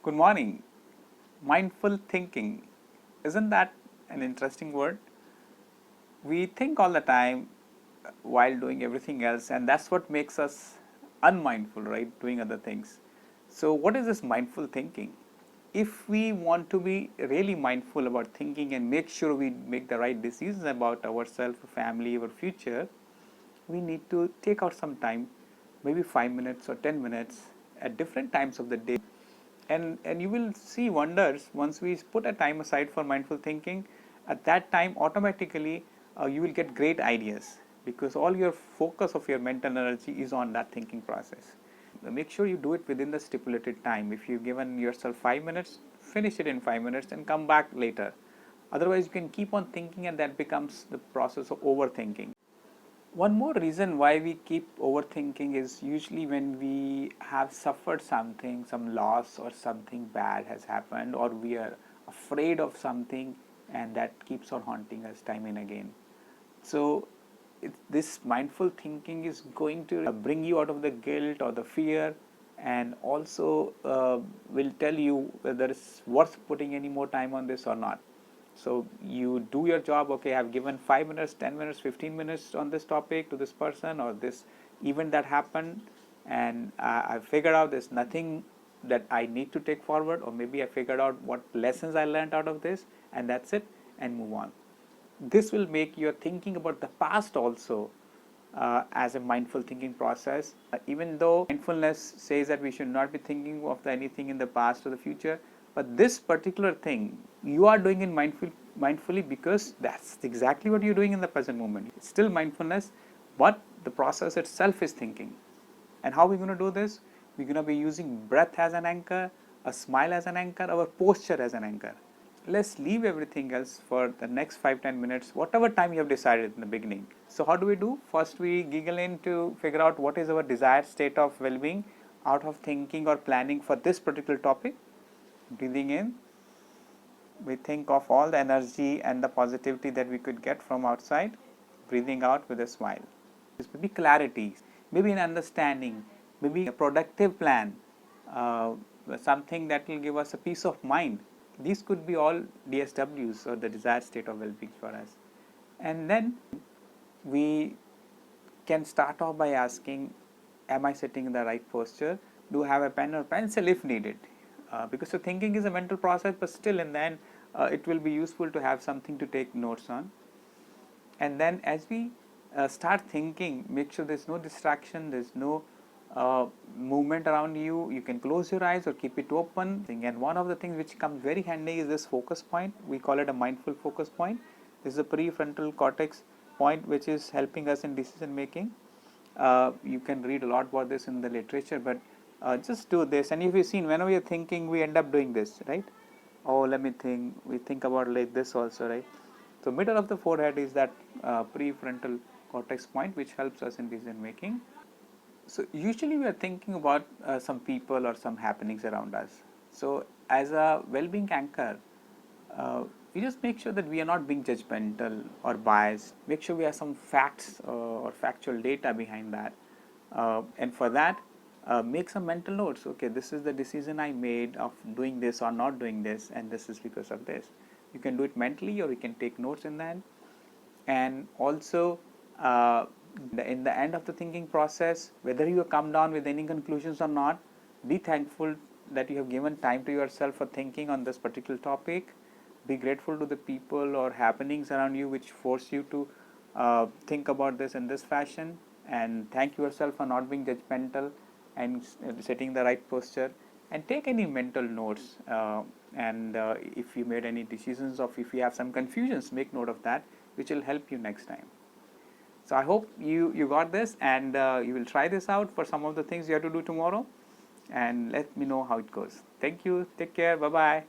Good morning. Mindful thinking. Isn't that an interesting word? We think all the time while doing everything else, and that's what makes us unmindful, right? Doing other things. So, what is this mindful thinking? If we want to be really mindful about thinking and make sure we make the right decisions about ourselves, family, our future, we need to take out some time, maybe 5 minutes or 10 minutes at different times of the day, and you will see wonders once we put a time aside for mindful thinking. At that time automatically you will get great ideas, because all your focus of your mental energy is on that thinking process. Make sure you do it within the stipulated time. If you've given yourself 5 minutes, finish it in 5 minutes and come back later. Otherwise you can keep on thinking, and that becomes the process of overthinking. One more reason why we keep overthinking is usually when we have suffered something, some loss or something bad has happened, or we are afraid of something, and that keeps on haunting us time and again. So, this mindful thinking is going to bring you out of the guilt or the fear, and also will tell you whether it's worth putting any more time on this or not. So you do your job. Okay, I've given 5 minutes, 10 minutes, 15 minutes on this topic to this person or this event that happened, and I figured out there's nothing that I need to take forward, or maybe I figured out what lessons I learned out of this, and that's it, and move on. This will make your thinking about the past also as a mindful thinking process. Even though mindfulness says that we should not be thinking of anything in the past or the future, but this particular thing you are doing in mindfully, because that's exactly what you're doing in the present moment. It's still mindfulness, but the process itself is thinking. And how are we going to do this? We're going to be using breath as an anchor, a smile as an anchor, our posture as an anchor. Let's leave everything else for the next 5-10 minutes, whatever time you have decided in the beginning. So how do we do? First we giggle in to figure out what is our desired state of well-being out of thinking or planning for this particular topic. Breathing in, we think of all the energy and the positivity that we could get from outside. Breathing out with a smile. This may be clarity, maybe an understanding, maybe a productive plan, something that will give us a peace of mind. These could be all DSWs, or the desired state of well-being for us. And then we can start off by asking, am I sitting in the right posture? Do I have a pen or pencil if needed? Because the thinking is a mental process, but still in the end it will be useful to have something to take notes on. And then as we start thinking, make sure there's no distraction, there's no movement around you. You can close your eyes or keep it open. And one of the things which comes very handy is this focus point. We call it a mindful focus point. This is the prefrontal cortex point, which is helping us in decision making. You can read a lot about this in the literature, but just do this. And if you've seen, whenever you're thinking, we end up doing this, right? Oh, let me think. We think about like this also, right? So middle of the forehead is that prefrontal cortex point, which helps us in decision making. So usually we are thinking about some people or some happenings around us. So as a well-being anchor, we just make sure that we are not being judgmental or biased. Make sure we have some facts or factual data behind that. And for that, make some mental notes. Okay, this is the decision I made of doing this or not doing this, and this is because of this. You can do it mentally, or you can take notes in that. And also in the end of the thinking process, whether you come down with any conclusions or not, be thankful that you have given time to yourself for thinking on this particular topic. Be grateful to the people or happenings around you which force you to think about this in this fashion, and thank yourself for not being judgmental and setting the right posture. And take any mental notes, and if you made any decisions, or if you have some confusions, make note of that, which will help you next time. So I hope you got this, and you will try this out for some of the things you have to do tomorrow, and let me know how it goes. Thank you. Take care. Bye bye.